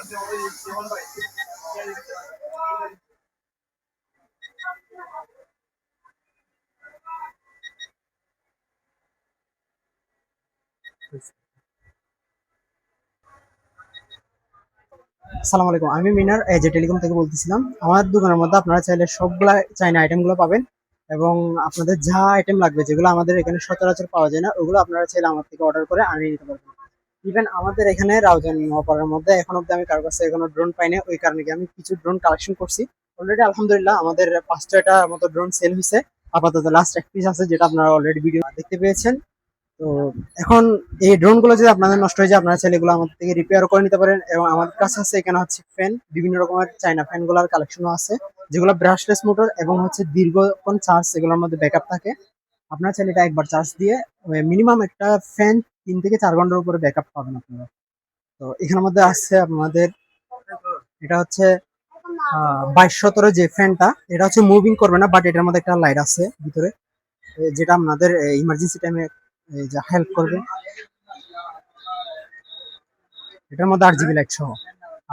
আসসালামু আলাইকুম। আমি মিনার এজে টেলিকম থেকে বলতেছিলাম। আমার দোকানের মধ্যে আপনারা চাইলে সবগুলা চাইনা আইটেমগুলো পাবেন এবং আপনাদের যা আইটেম লাগবে যেগুলো আমাদের এখানে সচরাচর পাওয়া যায় না ওগুলো আপনারা চাইলে আমার থেকে অর্ডার করে আনিয়ে নিতে পারবেন। ইভেন আমাদের এখানে রাউজান নোয়াপাড়ার মধ্যে এখন অব্দি আমি কারো কাছে এখনো ড্রোন পাইনি, ওই কারণে কি আমি কিছু ড্রোন কালেকশন করছি অলরেডি। আলহামদুলিল্লাহ আমাদের 5টা মতো ড্রোন সেল হয়েছে। আপাতত লাস্ট এক পিস আছে যেটা আপনারা অলরেডি ভিডিও দেখতে পেয়েছেন। তো এখন এই ড্রোন গুলো যদি আপনাদের নষ্ট হয়ে যায় আপনারা চাইলে এগুলো আমাদের থেকে রিপেয়ার করে নিতে পারেন এবং আমাদের কাছে আছে এখানে হচ্ছে ফ্যান, বিভিন্ন রকমের চাইনা ফ্যান গুলার কালেকশনও আছে যেগুলো ব্রাশলেস মোটর এবং হচ্ছে দীর্ঘক্ষণ চার্জ এগুলোর মধ্যে ব্যাকআপ থাকে। আপনারা চাইলে এটা একবার চার্জ দিয়ে মিনিমাম একটা ফ্যান 3 থেকে 4 ঘন্টার উপরে ব্যাকআপ পাবেন আপনারা। তো এখানের মধ্যে আছে আপনাদের এটা হচ্ছে 2217 যে ফ্যানটা, এটা হচ্ছে মুভিং করবে না বাট এটার মধ্যে একটা লাইট আছে ভিতরে যেটা আপনাদের ইমার্জেন্সি টাইমে যা হেল্প করবে। এটার মধ্যে 8 জিবি লাইট সহ।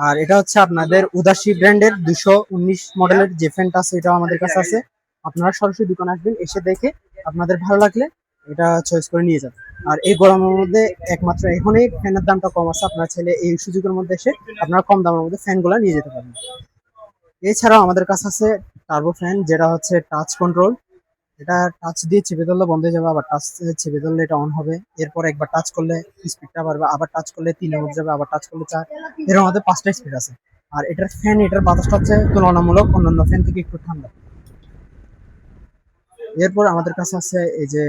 আর এটা হচ্ছে আপনাদের উদাসী ব্র্যান্ডের 219 মডেলের যে ফ্যানটা আছে এটাও আমাদের কাছে আছে। আপনারা সরাসরি দোকানে আসবেন, এসে দেখে আপনাদের ভালো লাগলে এটা চয়েস করে নিয়ে যাবেন। আর এই গরমের মধ্যে একমাত্র এখনই ফ্যানের দামটা কম আছে, আপনারা চাইলে এই সুযোগের মধ্যে এসে আপনারা কম দামের মধ্যে ফ্যানগুলো নিয়ে যেতে পারেন। এছাড়াও আমাদের কাছে আছে টার্বো ফ্যান যেটা হচ্ছে টাচ কন্ট্রোল। এটা টাচ দিয়ে চেপে ধরলে বন্ধ হয়ে যাবে, আবার টাচ চেপে ধরলে এটা অন হবে। এরপর একবার টাচ করলে স্পিডটা বাড়বে, আবার টাচ করলে 3-এ উঠে যাবে, আবার টাচ করলে 4। এর মধ্যে 5টা স্পিড আছে। আর এটার ফ্যান, এটার বাতাসটা হচ্ছে তুলনামূলক অন্যান্য ফ্যান থেকে একটু ঠান্ডা। এরপর আমাদের কাছে আছে এই যে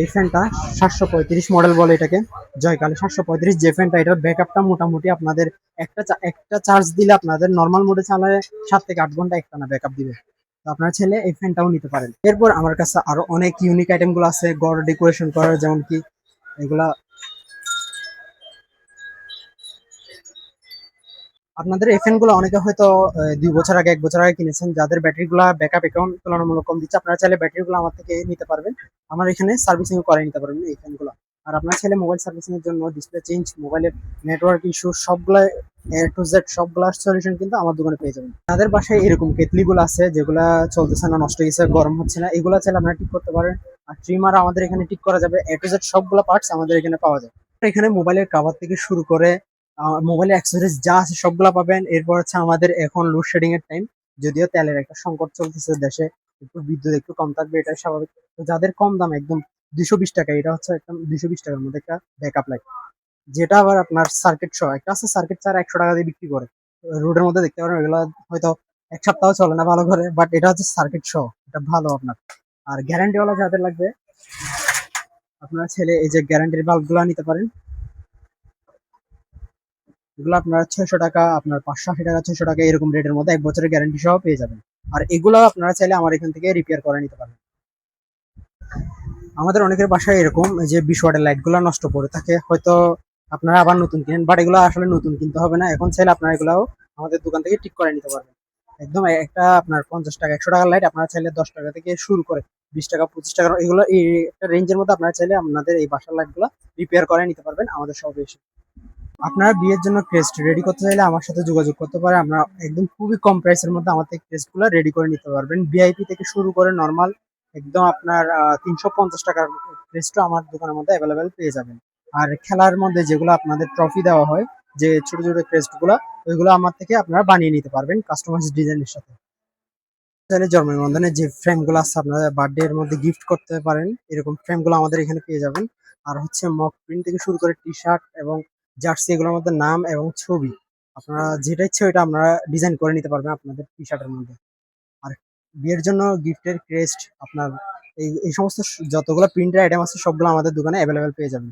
এই ফ্যানটা 735 মডেল বলে এটাকে, জয়কালী 735 যে ফ্যানটা, এটার ব্যাকআপটা মোটামুটি আপনাদের একটা চার্জ দিলে আপনাদের নর্মাল মোডে চালালে 7 থেকে 8 ঘন্টা একটানা ব্যাকআপ দিবে। তো আপনারা চাইলে এই ফ্যানটাও নিতে পারেন। এরপর আমার কাছে আরো অনেক ইউনিক আইটেম গুলো আছে ঘর ডেকোরেশন করার, যেমন কি এগুলা আপনাদের এই ফ্যান গুলো অনেকে হয়তো 2 বছর আগে 1 বছর আগে কিনেছেন, যাদের ব্যাটারি গুলা ব্যাকআপ এখন তুলনামূলক কম দিচ্ছে, আপনারা চাইলে ব্যাটারি গুলো আমার থেকে নিতে পারবেন। আমার এখানে সার্ভিসিং করে নিতে পারবেন এই ফ্যান গুলো। আর আপনার ছেলে মোবাইল সার্ভিসিং এর জন্য ডিসপ্লে চেঞ্জ, মোবাইলের নেটওয়ার্ক ইস্যু সবগুলা A to Z সবগুলা সলিউশন কিন্তু আমার দোকানে পেয়ে যাবেন। তাদের বাসায় এরকম কেটলি গুলো আছে যেগুলা চলতেছে না, নষ্ট হয়ে গেছে, গরম হচ্ছে না, এগুলা চাইলে আপনারা ঠিক করতে পারেন। আর ট্রিমার আমাদের এখানে ঠিক করা যাবে, A to Z সবগুলা পার্টস আমাদের এখানে পাওয়া যায়। এখানে মোবাইলের কভার থেকে শুরু করে মোবাইলের অ্যাক্সেসরিজ যা আছে সবগুলা পাবেন। এরপর হচ্ছে আমাদের এখন লোডশেডিং এর টাইম, যদিও তেলের একটা সংকট চলতেছে দেশে, একটু বিদ্যুৎ একটু কম থাকবে, এটা স্বাভাবিক। তো যাদের কম দাম একদম 220 টাকা, এটা হচ্ছে একদম 220 টাকার মধ্যে একটা ব্যাকআপ লাইট, যেটা আবার আপনার সার্কিট সহ একটা আছে, সার্কিট ছাড়া 100 টাকা দিয়ে বিক্রি করে রোডের মধ্যে দেখতে পারেন, এগুলো হয়তো 1 সপ্তাহ চলে না ভালো করে, বাট এটা হচ্ছে সার্কিট সহ, এটা ভালো আপনার। আর গ্যারান্টিওয়ালা যাদের লাগবে আপনার ছেলে এই যে গ্যারান্টির বাল্ব গুলা নিতে পারেন। এগুলো আপনার 600 টাকা, আপনার 580 টাকা, 600 টাকা এরকম রেটের মধ্যে 1 বছরের গ্যারান্টি সহ পেয়ে যাবেন। আর এগুলো আপনারা চাইলে আমার এখান থেকে রিপেয়ার করে নিতে পারেন। আমাদের অনেকের বাসায় এরকম যে 20 ওয়াটের লাইট গুলো নষ্ট পড়ে থাকে, হয়তো আপনারা আবার নতুন কিনেন, বাট এগুলো আসলে নতুন কিনতে হবে না, এখন চাইলে আপনারা এগুলাও আমাদের দোকান থেকে ঠিক করে নিতে পারবেন। একদম একটা আপনার 50 টাকা 100 টাকার লাইট আপনারা চাইলে 10 টাকা থেকে শুরু করে 20 টাকা 25 টাকা এগুলো এই একটা রেঞ্জের মধ্যে আপনারা চাইলে আপনাদের এই বাসার লাইট গুলো রিপেয়ার করে নিতে পারবেন আমাদের সব এসে। আপনারা বিয়ের জন্য ক্রেস্ট রেডি করতে চাইলে আমার সাথে যোগাযোগ করতে পারেন। আমরা একদম খুবই কম প্রাইসের মধ্যে আমার থেকে ক্রেস্ট গুলো রেডি করে নিতে পারবেন। ভিআইপি থেকে শুরু করে নর্মাল একদম আপনার 350 টাকার ক্রেস্টও আমার দোকানের মধ্যে অ্যাভেলেবেল পেয়ে যাবেন। আর খেলার মধ্যে যেগুলো আপনাদের ট্রফি দেওয়া হয়, যে ছোট ছোট ক্রেস্ট গুলো, ওইগুলো আমার থেকে আপনারা বানিয়ে নিতে পারবেন কাস্টমাইজ ডিজাইনের সাথে। চাইলে জন্মদিনের যে ফ্রেম গুলো আছে আপনারা বার্থডে এর মধ্যে গিফট করতে পারেন, এরকম ফ্রেম গুলো আমাদের এখানে পেয়ে যাবেন। আর হচ্ছে মক প্রিন্ট থেকে শুরু করে টি শার্ট এবং জার্সি, এগুলোর মধ্যে নাম এবং ছবি আপনারা যেটা ইচ্ছে ওইটা আপনারা ডিজাইন করে নিতে পারবেন আপনাদের টি শার্টের মধ্যে। আর বিয়ের জন্য গিফটের ক্রেস্ট আপনার এই এই সমস্ত যতগুলো প্রিন্টের আইটেম আছে সবগুলো আমাদের দোকানে অ্যাভেলেবেল পেয়ে যাবেন।